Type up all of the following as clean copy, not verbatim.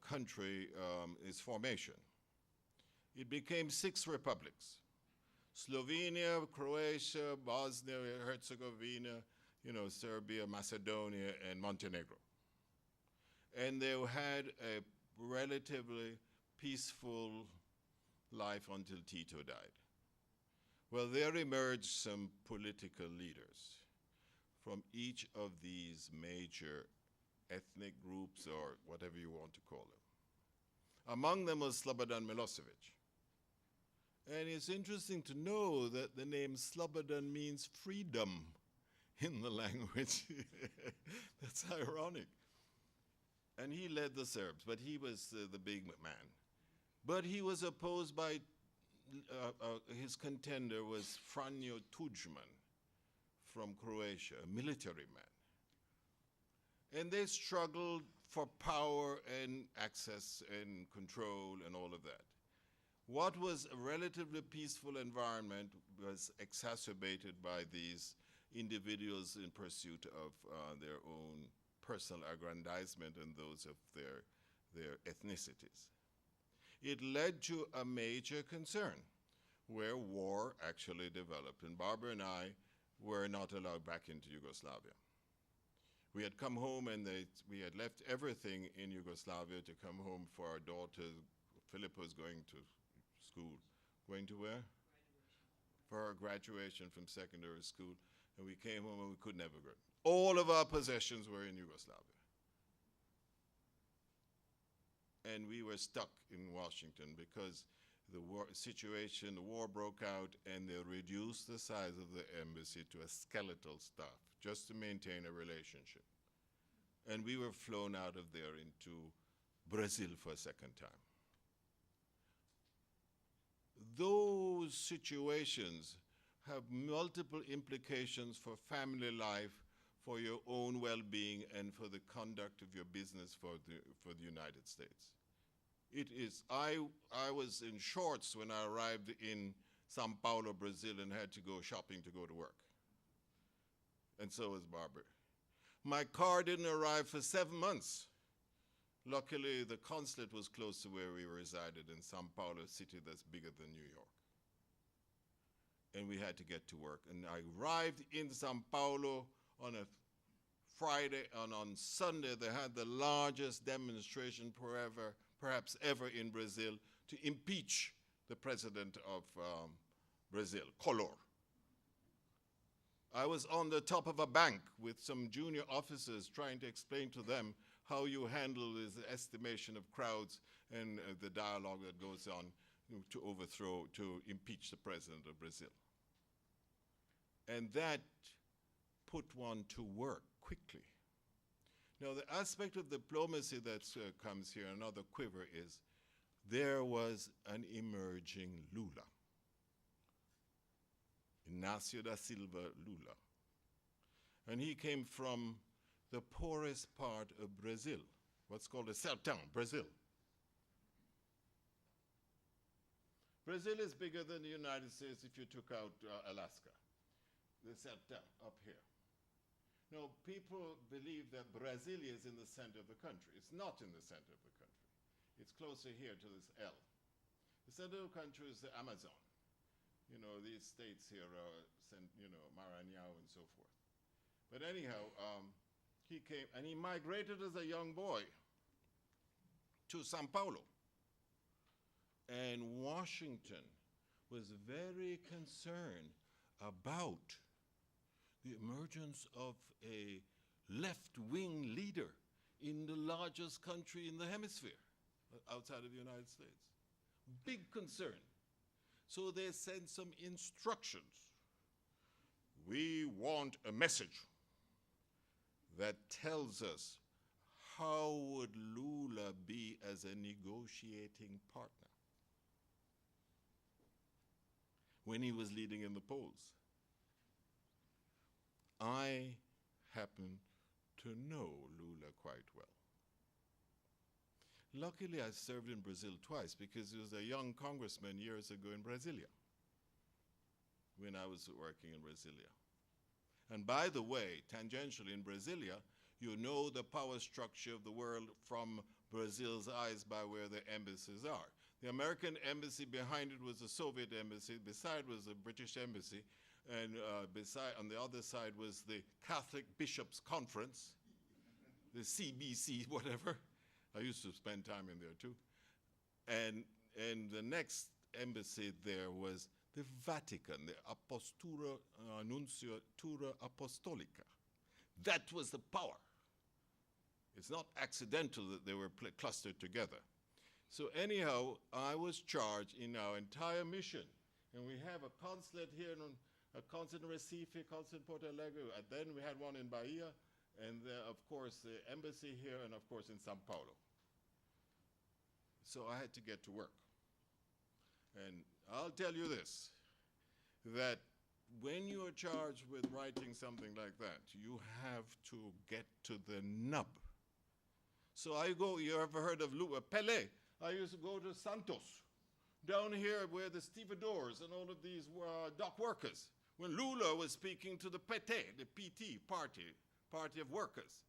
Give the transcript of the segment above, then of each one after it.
country, its formation. It became 6 republics: Slovenia, Croatia, Bosnia, Herzegovina, Serbia, Macedonia, and Montenegro. And they had a relatively peaceful life until Tito died. Well, there emerged some political leaders from each of these major ethnic groups, or whatever you want to call them. Among them was Slobodan Milosevic. And it's interesting to know that the name Slobodan means freedom in the language. That's ironic. And he led the Serbs, but he was the big man. But he was opposed by, his contender was Franjo Tudjman from Croatia, a military man. And they struggled for power and access and control and all of that. What was a relatively peaceful environment was exacerbated by these individuals in pursuit of their own personal aggrandizement and those of their ethnicities. It led to a major concern where war actually developed. And Barbara and I were not allowed back into Yugoslavia. We had come home and we had left everything in Yugoslavia to come home for our daughter. Philippa was going to school. Going to where? Graduation. For her graduation from secondary school. And we came home and we could never go. All of our possessions were in Yugoslavia. And we were stuck in Washington because the war broke out, and they reduced the size of the embassy to a skeletal staff just to maintain a relationship. And we were flown out of there into Brazil for a second time. Those situations have multiple implications for family life, for your own well-being, and for the conduct of your business for the United States. It is, I was in shorts when I arrived in Sao Paulo, Brazil, and had to go shopping to go to work. And so was Barbara. My car didn't arrive for 7 months. Luckily, the consulate was close to where we resided in Sao Paulo, a city that's bigger than New York. And we had to get to work. And I arrived in Sao Paulo on a Friday, and on Sunday they had the largest demonstration perhaps ever in Brazil to impeach the president of Brazil, Collor. I was on the top of a bank with some junior officers trying to explain to them how you handle this estimation of crowds and the dialogue that goes on to impeach the president of Brazil. And that put one to work quickly. Now, the aspect of diplomacy that comes here, another quiver, is there was an emerging Lula. Inácio da Silva Lula. And he came from the poorest part of Brazil, what's called the Sertão, Brazil. Brazil is bigger than the United States if you took out Alaska, the Sertão up here. Now, people believe that Brasilia is in the center of the country. It's not in the center of the country. It's closer here to this L. The center of the country is the Amazon. These states here are, Maranhão and so forth. But anyhow, he came, and he migrated as a young boy to Sao Paulo. And Washington was very concerned about the emergence of a left-wing leader in the largest country in the hemisphere, outside of the United States. Big concern. So they sent some instructions. We want a message that tells us how would Lula be as a negotiating partner when he was leading in the polls. I happen to know Lula quite well. Luckily, I served in Brazil twice because there was a young congressman years ago in Brasilia when I was working in Brasilia. And by the way, tangentially in Brasilia, you know the power structure of the world from Brazil's eyes by where the embassies are. The American embassy behind it was the Soviet embassy, beside was the British embassy, and on the other side was the Catholic Bishops' Conference, the CBC, whatever. I used to spend time in there too. And the next embassy there was the Vatican, the Apostura Annunciatura Apostolica. That was the power. It's not accidental that they were clustered together. So anyhow, I was charged in our entire mission. And we have a consulate here, a consulate in Recife, consulate in Porto Alegre, and then we had one in Bahia, and of course the embassy here, and of course in Sao Paulo. So I had to get to work. And I'll tell you this, that when you are charged with writing something like that, you have to get to the nub. So I go, you ever heard of Pelé? I used to go to Santos, down here where the stevedores and all of these dock workers, when Lula was speaking to the PT, the PT, Party of Workers.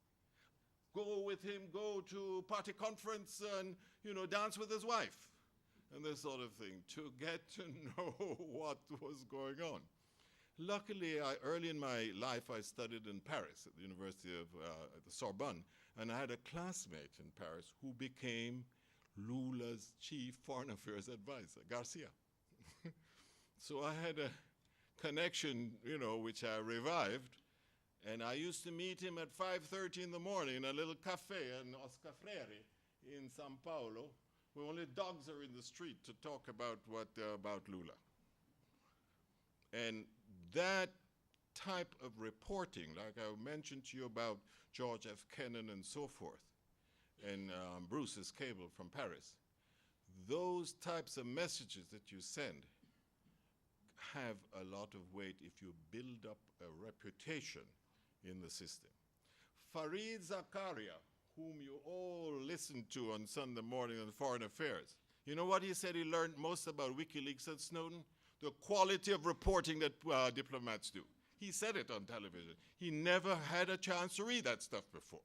Go with him, go to party conference and, dance with his wife and this sort of thing to get to know what was going on. Luckily, early in my life, I studied in Paris at the University of the Sorbonne, and I had a classmate in Paris who became Lula's chief foreign affairs advisor, Garcia. So I had a connection, which I revived, and I used to meet him at 5:30 in the morning in a little cafe in Oscar Freire in Sao Paulo, where only dogs are in the street to talk about about Lula. And that type of reporting, like I mentioned to you about George F. Kennan and so forth, and Bruce's Cable from Paris, those types of messages that you send have a lot of weight if you build up a reputation in the system. Fareed Zakaria, whom you all listen to on Sunday morning on Foreign Affairs, you know what he said he learned most about WikiLeaks and Snowden? The quality of reporting that diplomats do. He said it on television. He never had a chance to read that stuff before.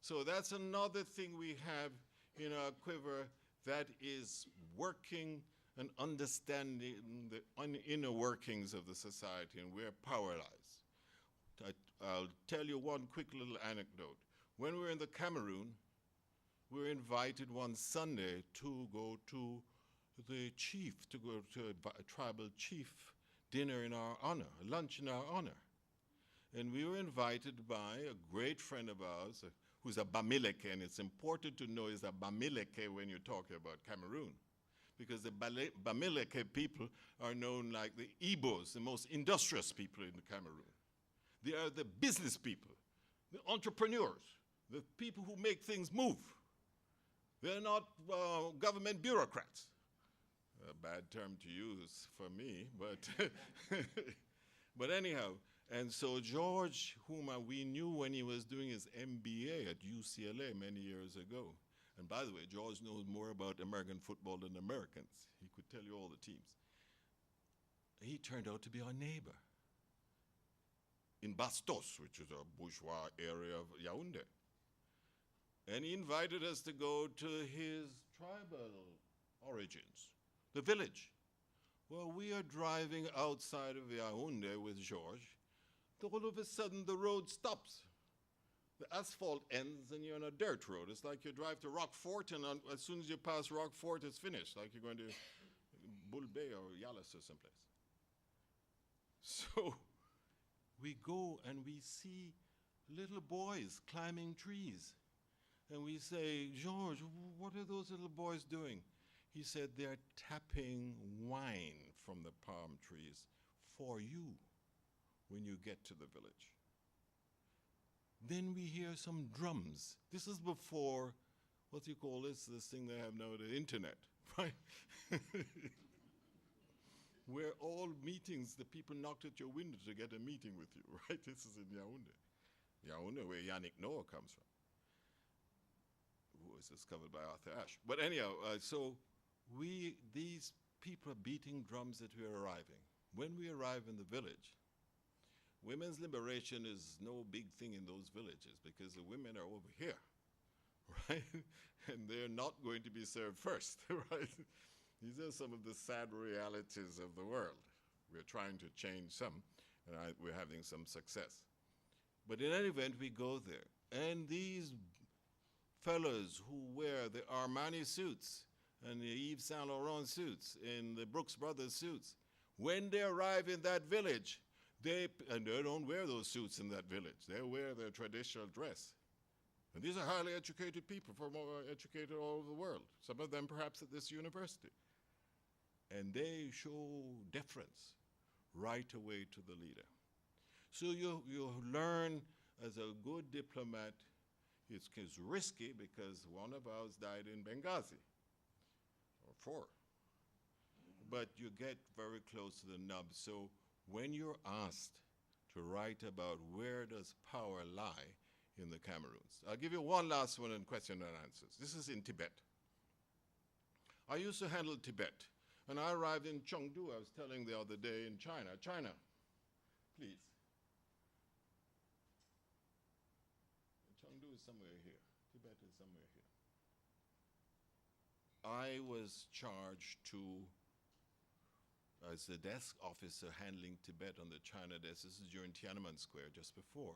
So that's another thing we have in our quiver that is working and understanding the inner workings of the society and where power lies. I'll tell you one quick little anecdote. When we were in the Cameroon, we were invited one Sunday to go to the chief, to go to a tribal chief dinner in our honor, a lunch in our honor. And we were invited by a great friend of ours who's a Bamileke, and it's important to know he's a Bamileke when you're talking about Cameroon, because the Bamileke people are known like the Igbos, the most industrious people in the Cameroon. They are the business people, the entrepreneurs, the people who make things move. They're not government bureaucrats. A bad term to use for me, but but anyhow. And so George, whom we knew when he was doing his MBA at UCLA many years ago, and by the way, George knows more about American football than Americans. He could tell you all the teams. He turned out to be our neighbor in Bastos, which is a bourgeois area of Yaoundé. And he invited us to go to his tribal origins, the village. Well, we are driving outside of Yaoundé with George. All of a sudden, the road stops. The asphalt ends, and you're on a dirt road. It's like you drive to Rockfort, and as soon as you pass Rockfort, it's finished, like you're going to Bull Bay or Yalis or someplace. So we go, and we see little boys climbing trees. And we say, George, what are those little boys doing? He said, they're tapping wine from the palm trees for you when you get to the village. Then we hear some drums. This is before, what do you call this thing they have now, the internet, right? Where all meetings, the people knocked at your window to get a meeting with you, right? This is in Yaoundé. Yaoundé, where Yannick Noah comes from, who was discovered by Arthur Ashe. But anyhow, so these people are beating drums that we're arriving. When we arrive in the village, women's liberation is no big thing in those villages because the women are over here right? And they're not going to be served first, right? These are some of the sad realities of the world. We're trying to change some, and we're having some success. But in any event, we go there. And these fellows who wear the Armani suits and the Yves Saint Laurent suits and the Brooks Brothers suits, when they arrive in that village, they don't wear those suits in that village. They wear their traditional dress. And these are highly educated people, educated all over the world, some of them perhaps at this university. And they show deference right away to the leader. So you learn as a good diplomat, it's risky because one of ours died in Benghazi, or 4. But you get very close to the nub. So when you're asked to write about where does power lie in the Cameroons, I'll give you one last one in question and answers. This is in Tibet. I used to handle Tibet. And I arrived in Chengdu, I was telling the other day, in China. China, please. Chengdu is somewhere here. Tibet is somewhere here. I was charged to, as the desk officer handling Tibet on the China desk, this is during Tiananmen Square, just before,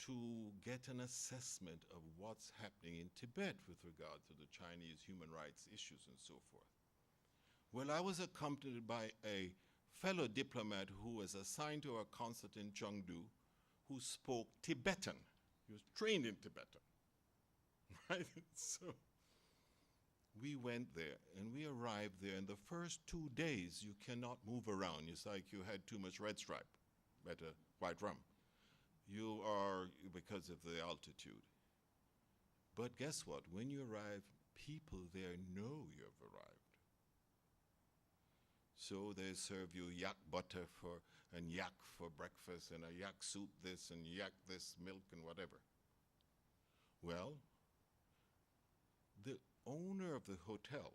to get an assessment of what's happening in Tibet with regard to the Chinese human rights issues and so forth. Well, I was accompanied by a fellow diplomat who was assigned to our consulate in Chengdu, who spoke Tibetan. He was trained in Tibetan, right? So we went there, and we arrived there. In the first 2 days, you cannot move around. It's like you had too much red stripe, better white rum. You are, because of the altitude. But guess what? When you arrive, people there know you've arrived. So they serve you yak butter and yak for breakfast and a yak soup this and yak this milk and whatever. Well, the owner of the hotel,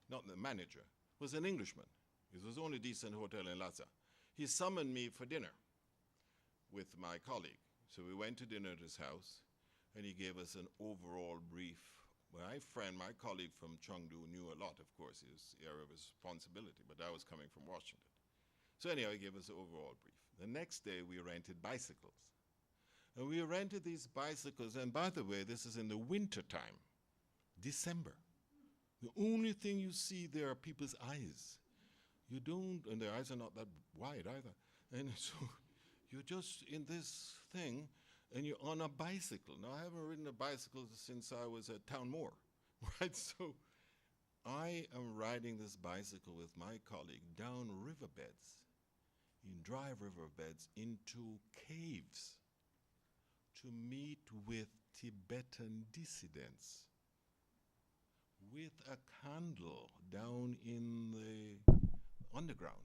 not the manager, was an Englishman. It was the only decent hotel in Lhasa. He summoned me for dinner with my colleague. So we went to dinner at his house, and he gave us an overall brief. My friend, my colleague from Chengdu knew a lot, of course, his area of responsibility, but I was coming from Washington. So anyhow, he gave us an overall brief. The next day, we rented bicycles. And we rented these bicycles, and by the way, this is in the winter time, December. The only thing you see there are people's eyes. You don't, and their eyes are not that wide either. And so you're just in this thing, and you're on a bicycle. Now, I haven't ridden a bicycle since I was at Town Moor, right? So I am riding this bicycle with my colleague down riverbeds, in dry riverbeds, into caves to meet with Tibetan dissidents with a candle down in the underground,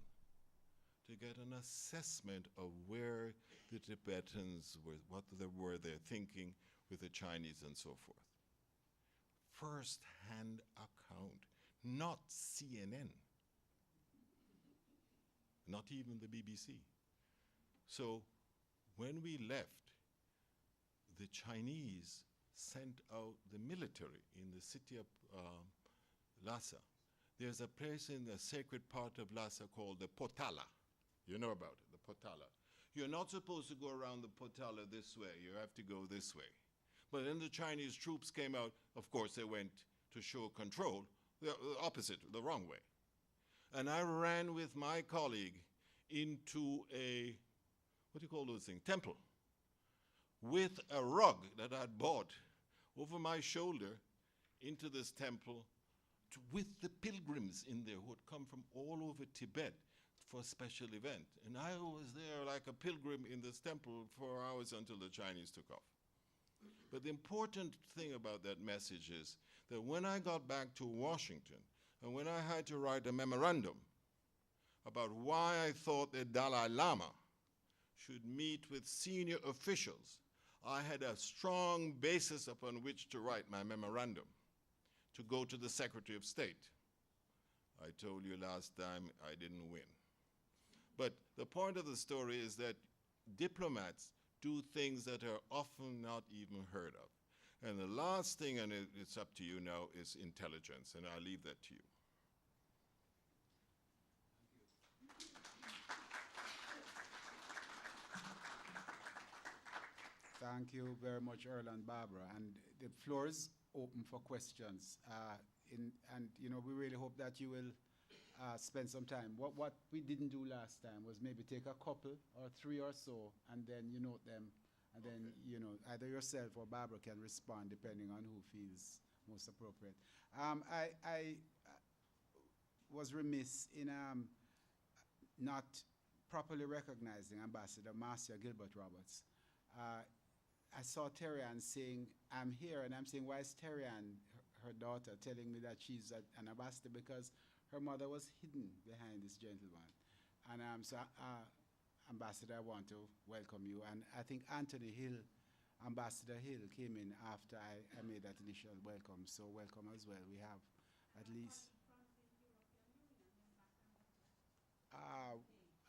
to get an assessment of where the Tibetans were, what they were they're thinking with the Chinese and so forth. First-hand account, not CNN, not even the BBC. So when we left, the Chinese sent out the military in the city of Lhasa. There's a place in the sacred part of Lhasa called the Potala. You know about it, the Potala. You're not supposed to go around the Potala this way. You have to go this way. But then the Chinese troops came out. Of course, they went to show control, the opposite, the wrong way. And I ran with my colleague into a, what do you call those things, temple, with a rug that I'd bought over my shoulder into this temple with the pilgrims in there who had come from all over Tibet for a special event. And I was there like a pilgrim in this temple for hours until the Chinese took off. But the important thing about that message is that when I got back to Washington, and when I had to write a memorandum about why I thought the Dalai Lama should meet with senior officials, I had a strong basis upon which to write my memorandum, to go to the Secretary of State. I told you last time I didn't win. But the point of the story is that diplomats do things that are often not even heard of. And the last thing, and it's up to you now, is intelligence, and I'll leave that to you. Thank you very much, Earl and Barbara. And the floor is open for questions. And we really hope that you will spend some time. What we didn't do last time was maybe take a couple or three or so, and then you note them, and then either yourself or Barbara can respond depending on who feels most appropriate. I was remiss in not properly recognizing Ambassador Marcia Gilbert Roberts. I saw Terry-Ann saying, "I'm here," and I'm saying, why is Terry-Ann, her daughter, telling me that she's an ambassador? Because her mother was hidden behind this gentleman. And so, Ambassador, I want to welcome you. And I think Anthony Hill, Ambassador Hill, came in after I made that initial welcome. So welcome as well. We have at least...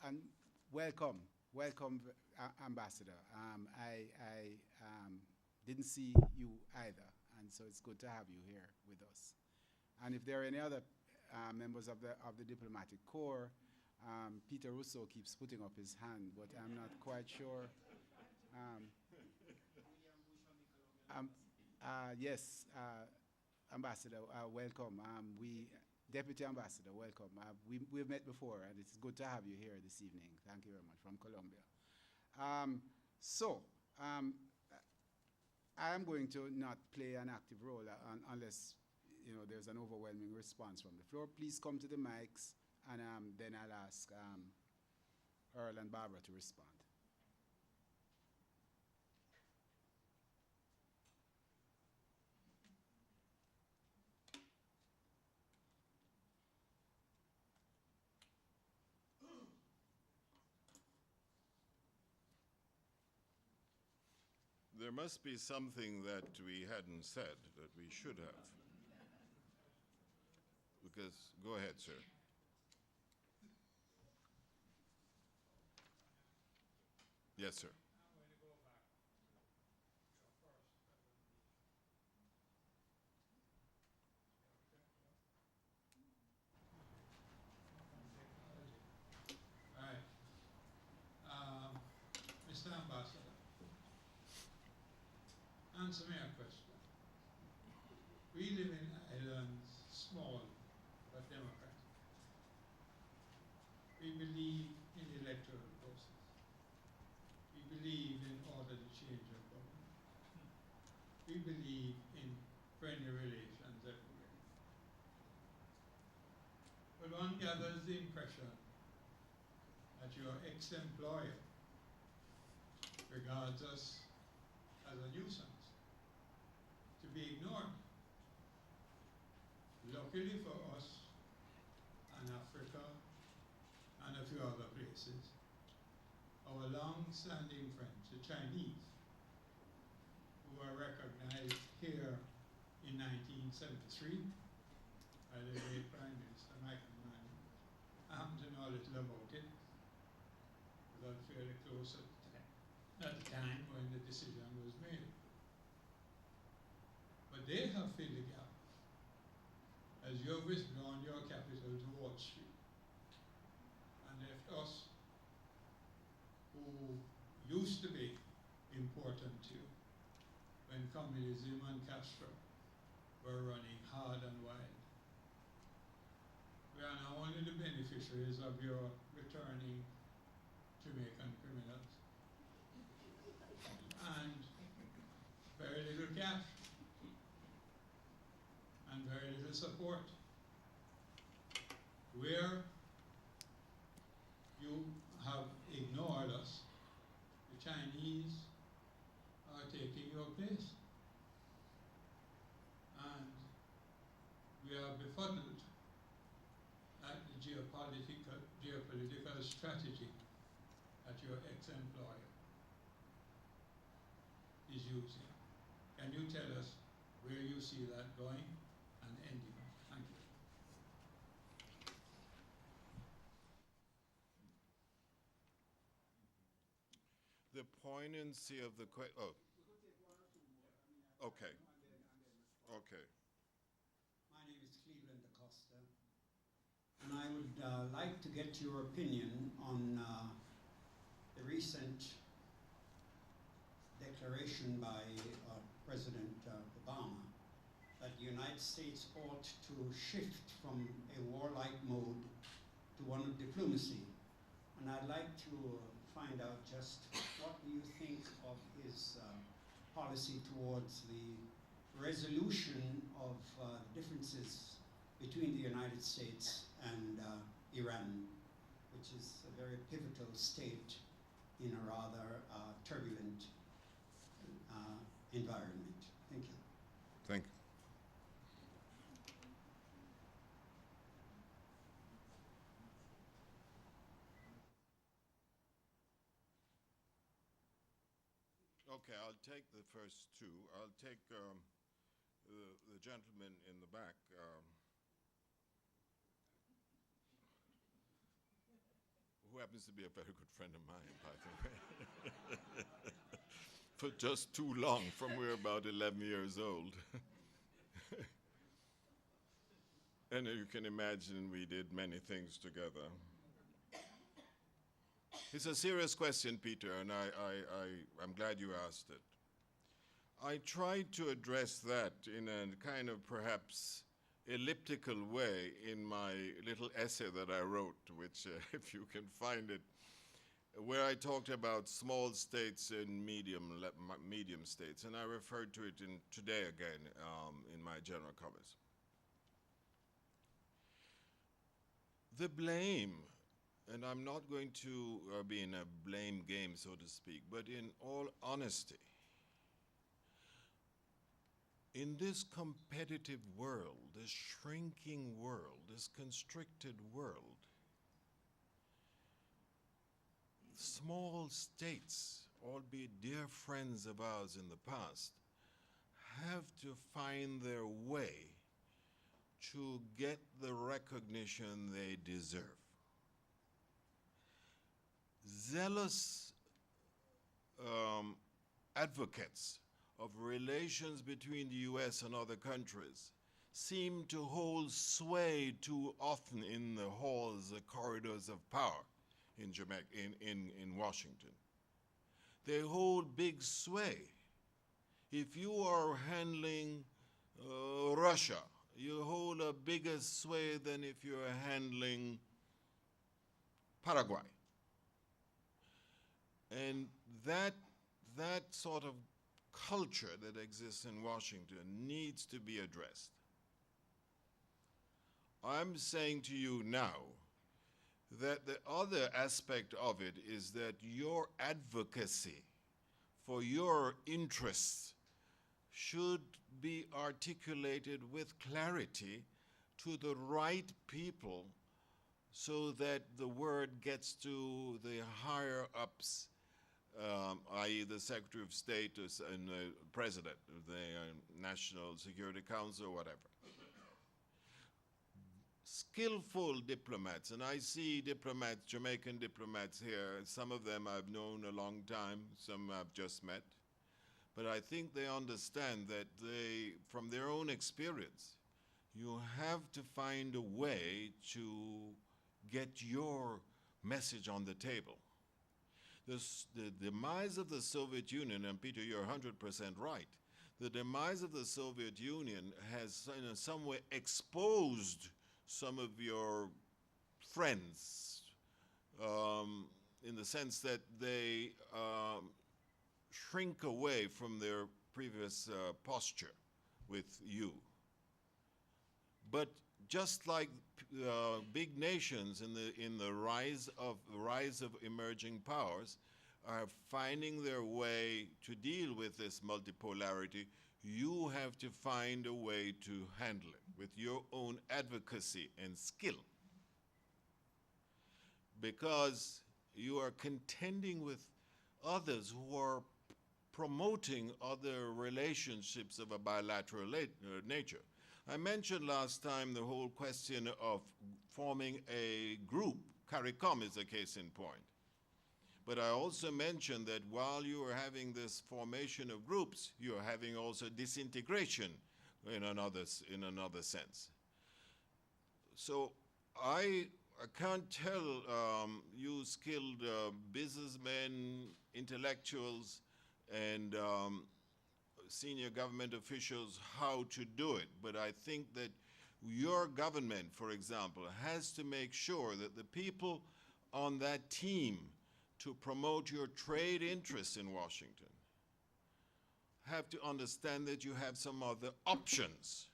and welcome. Welcome, Ambassador. I didn't see you either, and so it's good to have you here with us. And if there are any other members of the diplomatic corps, Peter Russo keeps putting up his hand, but I'm not quite sure. Yes, Ambassador, welcome. Deputy Ambassador, welcome. We've met before, and it's good to have you here this evening. Thank you very much, from Colombia. I'm going to not play an active role unless there's an overwhelming response from the floor. Please come to the mics, and then I'll ask Earl and Barbara to respond. There must be something that we hadn't said that we should have. Because, go ahead, sir. Yes, sir. Mr. Ambassador, answer me a question. We live in islands, small but democratic. We believe in the electoral process. We believe in orderly change of government. We believe in friendly relations everywhere. But one gathers the impression that your ex-employer regards us as a nuisance to be ignored. Luckily for us, and Africa, and a few other places, our long-standing friends, the Chinese, who were recognized here in 1973 by the late Prime Minister Michael Mann, I happen to know a little about it, because I was fairly close at the time when the decision was made. But they have filled the gap as you have withdrawn your capital to Wall Street and left us, who used to be important to you when communism and Castro were running hard and wide. We are now only the beneficiaries of your returning Jamaican criminals. And very little cash, and very little support. Where you have ignored us, the Chinese are taking your place. And we are befuddled at the geopolitical strategy that your ex-employer is using. Can you tell us where you see that going and ending? Thank you. The poignancy of the question. Oh. Okay. Okay. My name is Cleveland Acosta, and I would like to get your opinion on the recent declaration by President Obama that the United States ought to shift from a warlike mode to one of diplomacy. And I'd like to find out just what do you think of his policy towards the resolution of differences between the United States and Iran, which is a very pivotal state in a rather turbulent environment. Thank you. Thank you. Okay, I'll take the first two. I'll take the gentleman in the back. Who happens to be a very good friend of mine, by the way. For just too long, from we're about 11 years old. And you can imagine we did many things together. It's a serious question, Peter, and I'm glad you asked it. I tried to address that in a kind of perhaps elliptical way in my little essay that I wrote, which, if you can find it, where I talked about small states and medium states, and I referred to it today again in my general comments. The blame, and I'm not going to be in a blame game, so to speak, but in all honesty, in this competitive world, this shrinking world, this constricted world, small states, albeit dear friends of ours in the past, have to find their way to get the recognition they deserve. Zealous advocates of relations between the US and other countries seem to hold sway too often in the halls, the corridors of power in Washington. They hold big sway. If you are handling Russia, you hold a bigger sway than if you're handling Paraguay. And that sort of culture that exists in Washington needs to be addressed. I'm saying to you now that the other aspect of it is that your advocacy for your interests should be articulated with clarity to the right people so that the word gets to the higher ups, i.e. the Secretary of State and the President of the National Security Council or whatever. Skillful diplomats, and I see diplomats, Jamaican diplomats here, some of them I've known a long time, some I've just met, but I think they understand that from their own experience, you have to find a way to get your message on the table. The demise of the Soviet Union, and Peter, you're 100% right, the demise of the Soviet Union has in some way exposed some of your friends in the sense that they shrink away from their previous posture with you. But just like big nations in the rise of emerging powers are finding their way to deal with this multipolarity, you have to find a way to handle it with your own advocacy and skill. Because you are contending with others who are promoting other relationships of a bilateral nature. I mentioned last time the whole question of forming a group. CARICOM is a case in point. But I also mentioned that while you are having this formation of groups, you are having also disintegration in another sense. So I can't tell you skilled businessmen, intellectuals, and senior government officials how to do it. But I think that your government, for example, has to make sure that the people on that team to promote your trade interests in Washington have to understand that you have some other options.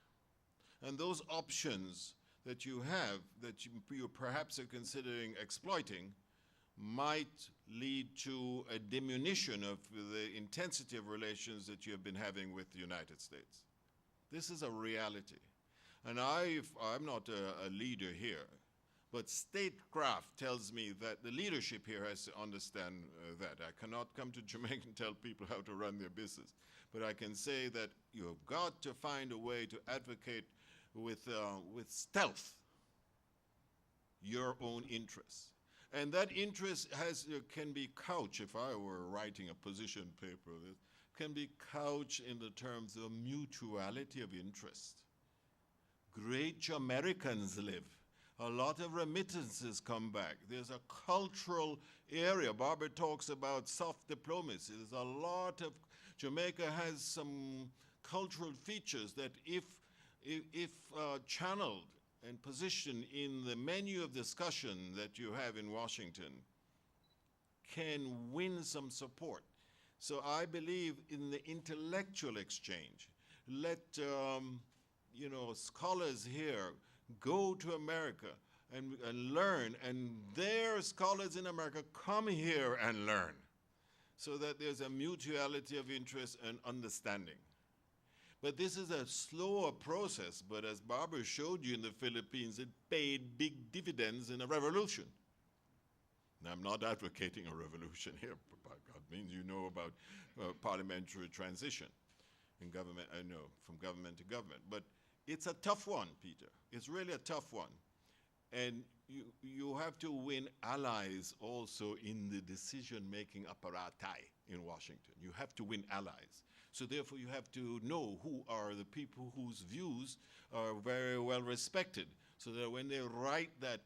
And those options that you have, that you perhaps are considering exploiting, might lead to a diminution of the intensity of relations that you have been having with the United States. This is a reality. And I'm not a leader here, but statecraft tells me that the leadership here has to understand that. I cannot come to Jamaica and tell people how to run their business, but I can say that you've got to find a way to advocate with stealth your own interests. And that interest can be couched, if I were writing a position paper, can be couched in the terms of mutuality of interest. Great Jamaicans live. A lot of remittances come back. There's a cultural area. Barbara talks about soft diplomacy. There's a lot of, Jamaica has some cultural features that if channeled and positioned in the menu of discussion that you have in Washington, can win some support. So I believe in the intellectual exchange. Let scholars here go to America and learn, and their scholars in America come here and learn, so that there's a mutuality of interest and understanding. But this is a slower process, but as Barbara showed you in the Philippines, it paid big dividends in a revolution. Now, I'm not advocating a revolution here, by God, means you know about parliamentary transition in government, I know, from government to government. But it's a tough one, Peter. It's really a tough one. And you have to win allies also in the decision-making apparati in Washington. You have to win allies. So therefore, you have to know who are the people whose views are very well respected, so that when they write that